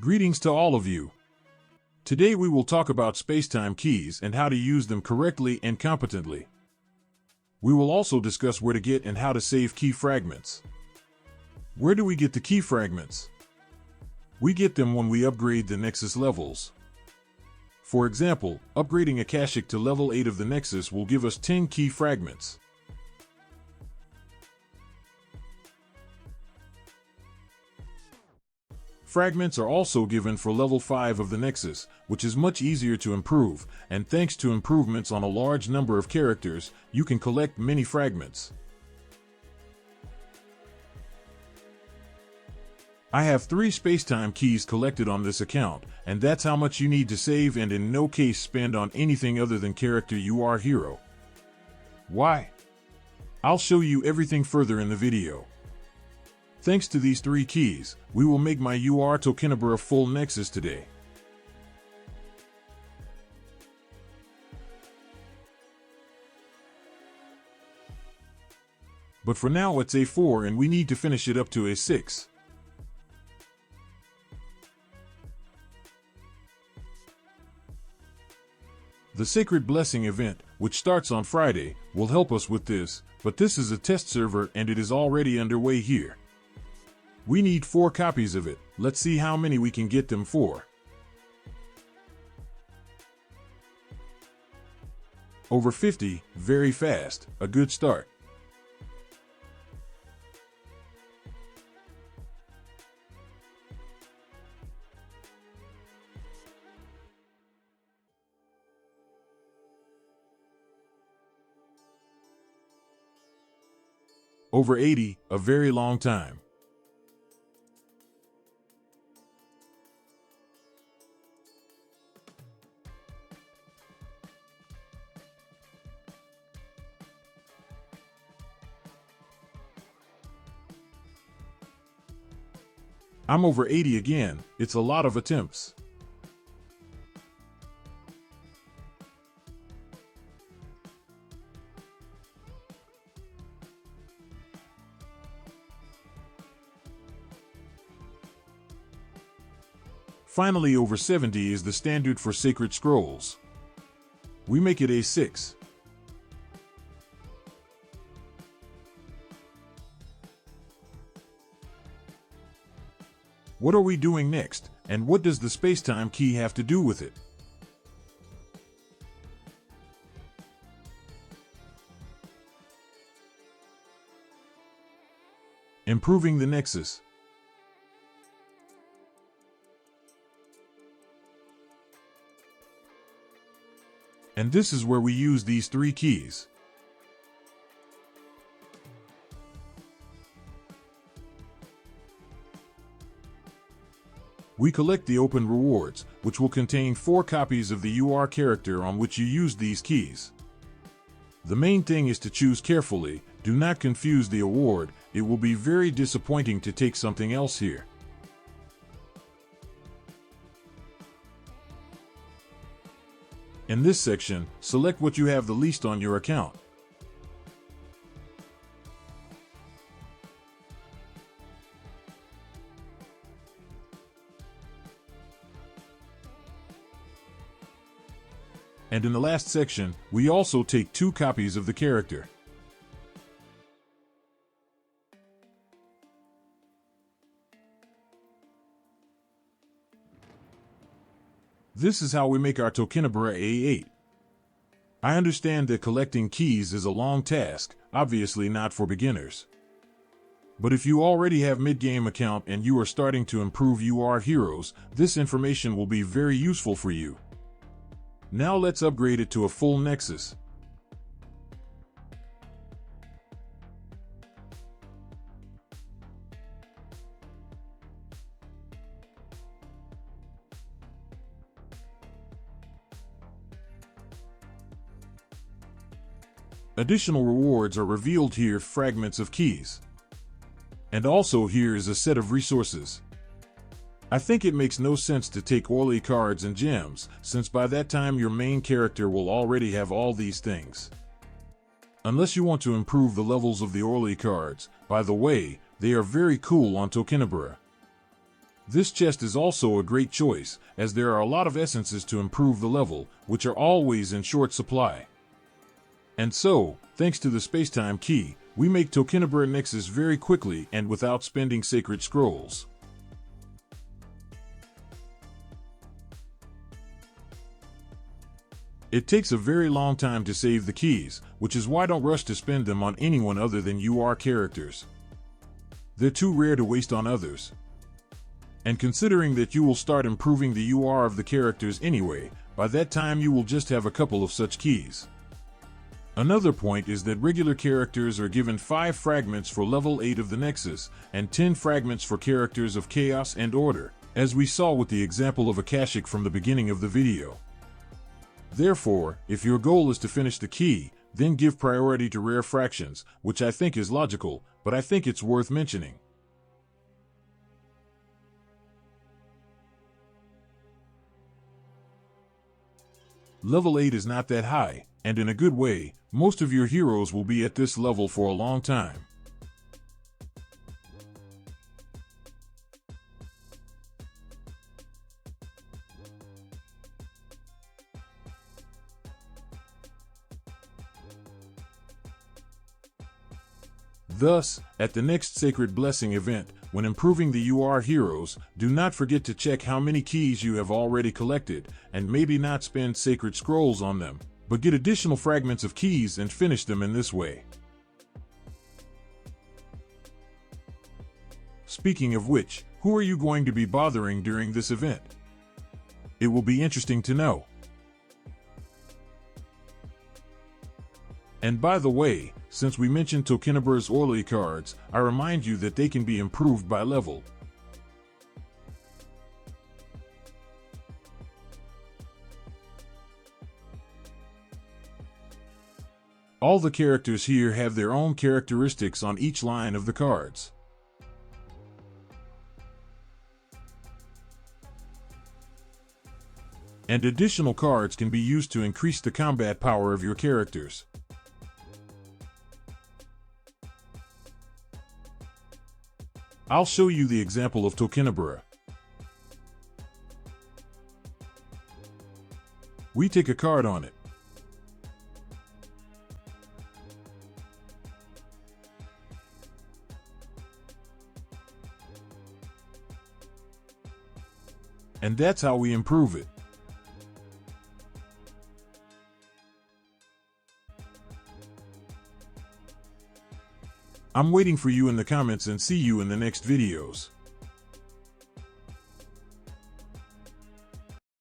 Greetings to all of you. Today we will talk about SPACETIME keys and how to use them correctly and competently. We will also discuss where to get and how to save key fragments. Where do we get the key fragments? We get them when we upgrade the Nexus levels. For example, upgrading Akashic to level 8 of the Nexus will give us 10 key fragments. Fragments are also given for level 5 of the Nexus, which is much easier to improve, and thanks to improvements on a large number of characters, you can collect many fragments. I have 3 SPACETIME keys collected on this account, and that's how much you need to save and in no case spend on anything other than character UR hero. Why? I'll show you everything further in the video. Thanks to these 3 keys, we will make my UR Tokenabara full Nexus today. But for now it's A4 and we need to finish it up to A6. The Sacred Blessing event, which starts on Friday, will help us with this, but this is a test server and it is already underway here. We need 4 copies of it. Let's see how many we can get them for. Over 50, very fast, a good start. Over 80, a very long time. I'm over 80 again. It's a lot of attempts. Finally, over 70 is the standard for Sacred Scrolls. We make it A6. What are we doing next, and what does the SPACETIME key have to do with it? Improving the Nexus. And this is where we use these 3 keys. We collect the open rewards, which will contain 4 copies of the UR character on which you use these keys. The main thing is to choose carefully. Do not confuse the award. It will be very disappointing to take something else here. In this section, select what you have the least on your account. And in the last section, we also take 2 copies of the character. This is how we make our Tokenabara A8. I understand that collecting keys is a long task, obviously not for beginners. But if you already have mid-game account and you are starting to improve UR heroes, this information will be very useful for you. Now let's upgrade it to a full Nexus. Additional rewards are revealed here, fragments of keys. And also here is a set of resources. I think it makes no sense to take orly cards and gems, since by that time your main character will already have all these things. Unless you want to improve the levels of the orly cards. By the way, they are very cool on Tokenabara. This chest is also a great choice, as there are a lot of essences to improve the level, which are always in short supply. And so, thanks to the Spacetime key, we make Tokenabra Nexus very quickly and without spending sacred scrolls. It takes a very long time to save the keys, which is why don't rush to spend them on anyone other than UR characters. They're too rare to waste on others. And considering that you will start improving the UR of the characters anyway, by that time you will just have a couple of such keys. Another point is that regular characters are given 5 fragments for level 8 of the Nexus, and 10 fragments for characters of Chaos and Order, as we saw with the example of Akashic from the beginning of the video. Therefore, if your goal is to finish the key, then give priority to rare fractions, which I think is logical, but I think it's worth mentioning. Level 8 is not that high, and in a good way, most of your heroes will be at this level for a long time. Thus, at the next Sacred Blessing event, when improving the UR heroes, do not forget to check how many keys you have already collected, and maybe not spend sacred scrolls on them, but get additional fragments of keys and finish them in this way. Speaking of which, who are you going to be bothering during this event? It will be interesting to know. And by the way, since we mentioned Tokenabra's Orly cards, I remind you that they can be improved by level. All the characters here have their own characteristics on each line of the cards. And additional cards can be used to increase the combat power of your characters. I'll show you the example of Tokenabra. We take a card on it. And that's how we improve it. I'm waiting for you in the comments and see you in the next videos.